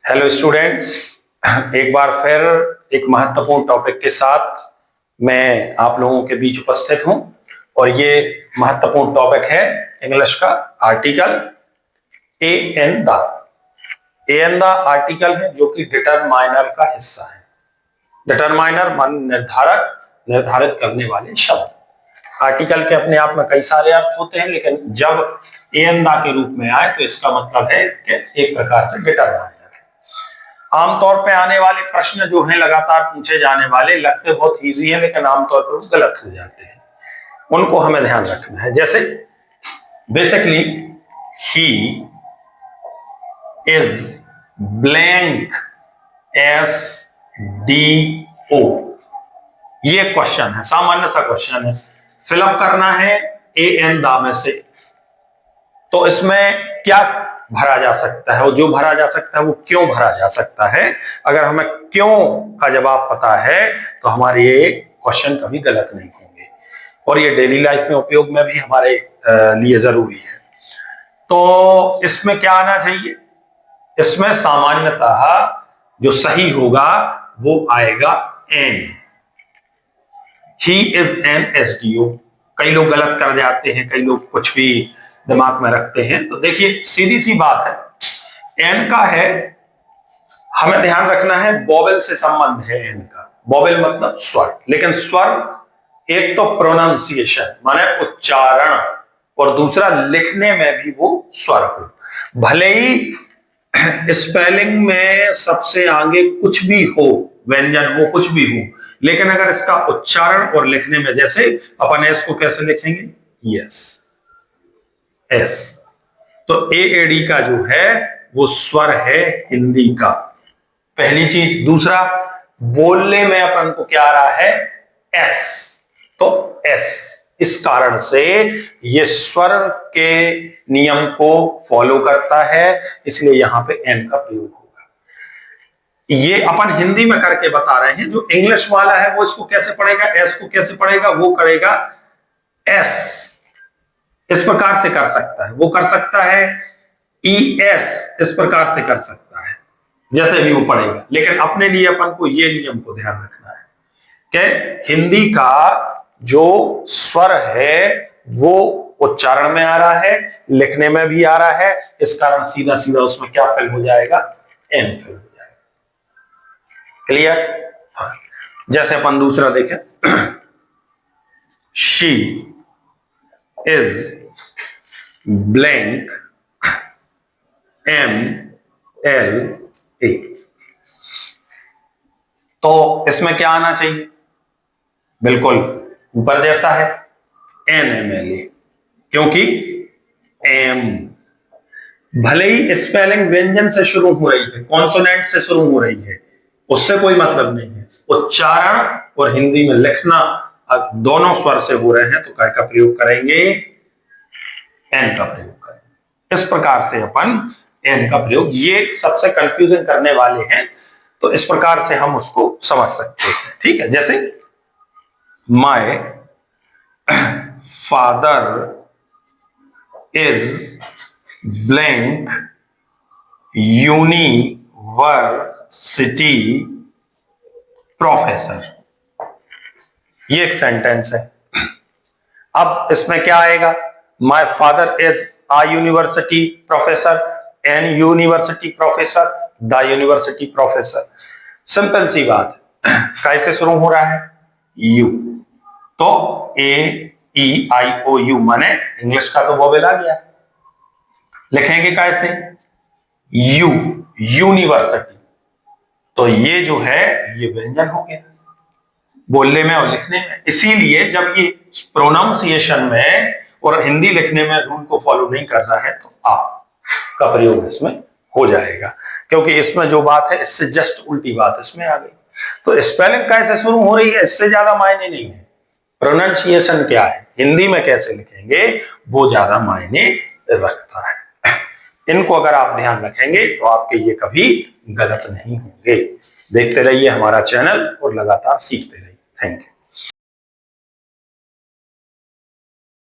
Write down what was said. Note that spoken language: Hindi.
हेलो स्टूडेंट्स, एक बार फिर एक महत्वपूर्ण टॉपिक के साथ मैं आप लोगों के बीच उपस्थित हूं और ये महत्वपूर्ण टॉपिक है इंग्लिश का article a an the. A an the article है जो कि डिटरमाइनर का हिस्सा है। डिटरमाइनर मान निर्धारक, निर्धारित करने वाले शब्द। आर्टिकल के अपने आप में कई सारे अर्थ होते हैं, लेकिन जब ए एन द के रूप में आए तो इसका मतलब है कि एक प्रकार से डिटरमाइनर। आमतौर पे आने वाले प्रश्न जो हैं लगातार पूछे जाने वाले लगते बहुत इजी हैं, लेकिन आमतौर पर वो गलत हो जाते हैं, उनको हमें ध्यान रखना है। जैसे basically he is blank S D O, ये क्वेश्चन है, सामान्य सा क्वेश्चन है, फिलअप करना है ए एन द में से। तो इसमें क्या भरा जा सकता है और जो भरा जा सकता है वो क्यों भरा जा सकता है। अगर हमें क्यों का जवाब पता है तो हमारे ये क्वेश्चन कभी गलत नहीं होंगे और ये डेली लाइफ में उपयोग में भी हमारे लिए जरूरी है। तो इसमें क्या आना चाहिए, इसमें सामान्यतः जो सही होगा वो आएगा an. He is an S D O. कई लोग गलत कर जाते हैं, कई लोग कुछ भी दिमाग में रखते हैं। तो देखिए सीधी सी बात है, एन का है, हमें ध्यान रखना है वोवेल से संबंध है एन का। वोवेल मतलब स्वर, लेकिन स्वर एक तो प्रोनाउंसिएशन माने उच्चारण और दूसरा लिखने में भी वो स्वर हो। भले ही स्पेलिंग में सबसे आगे कुछ भी हो, व्यंजन हो, कुछ भी हो, लेकिन अगर इसका उच्चारण और लिखने में, जैसे अपन एस को कैसे लिखेंगे, यस एस, तो एडी का जो है वो स्वर है हिंदी का, पहली चीज। दूसरा, बोलने में अपन को क्या आ रहा है, एस, तो एस, इस कारण से ये स्वर के नियम को फॉलो करता है, इसलिए यहां पे एन का प्रयोग होगा। ये अपन हिंदी में करके बता रहे हैं, जो इंग्लिश वाला है वो इसको कैसे पढ़ेगा, एस को कैसे पढ़ेगा, वो करेगा एस, इस प्रकार से कर सकता है, वो कर सकता है ई एस, इस प्रकार से कर सकता है, जैसे भी वो पढ़ेगा। लेकिन अपने लिए अपन को ये नियम को ध्यान रखना है कि हिंदी का जो स्वर है वो उच्चारण में आ रहा है, लिखने में भी आ रहा है, इस कारण सीधा सीधा उसमें क्या फिल हो जाएगा, एन फिल हो जाएगा। क्लियर? हाँ। जैसे अपन दूसरा देखें, she is blank M L A, तो इसमें क्या आना चाहिए, बिल्कुल ऊपर जैसा है, एन एम एल ए, क्योंकि एम भले ही स्पेलिंग व्यंजन से शुरू हो रही है, कॉन्सोनेंट से शुरू हो रही है, उससे कोई मतलब नहीं है। उच्चारण और हिंदी में लिखना दोनों स्वर से हो रहे हैं, तो काय का प्रयोग करेंगे, एन का प्रयोग करेंगे। इस प्रकार से अपन एन का प्रयोग, ये सबसे कंफ्यूजन करने वाले हैं, तो इस प्रकार से हम उसको समझ सकते हैं। ठीक है, जैसे my father is blank university professor, ये एक सेंटेंस है। अब इसमें क्या आएगा, my father is a university professor, an university professor, the university professor. Simple सी बात, कैसे शुरू हो रहा है, यू, तो ए ई आई ओ यू, माने इंग्लिश का तो वोवेल आ गया। लिखेंगे कैसे, यू, यूनिवर्सिटी, तो ये जो है ये व्यंजन हो गया बोलने में और लिखने में। इसीलिए जब ये प्रोनाउंसिएशन में और हिंदी लिखने में रूल को फॉलो नहीं कर रहा है, तो आप का प्रयोग इसमें हो जाएगा, क्योंकि इसमें जो बात है इससे जस्ट उल्टी बात इसमें आ गई। तो स्पेलिंग कैसे शुरू हो रही है इससे ज्यादा मायने नहीं है, प्रोनाउंसिएशन क्या है, हिंदी में कैसे लिखेंगे, वो ज्यादा मायने रखता है। इनको अगर आप ध्यान रखेंगे तो आपके ये कभी गलत नहीं होंगे। देखते रहिए हमारा चैनल और लगातार सीखते रहिए। Thank you.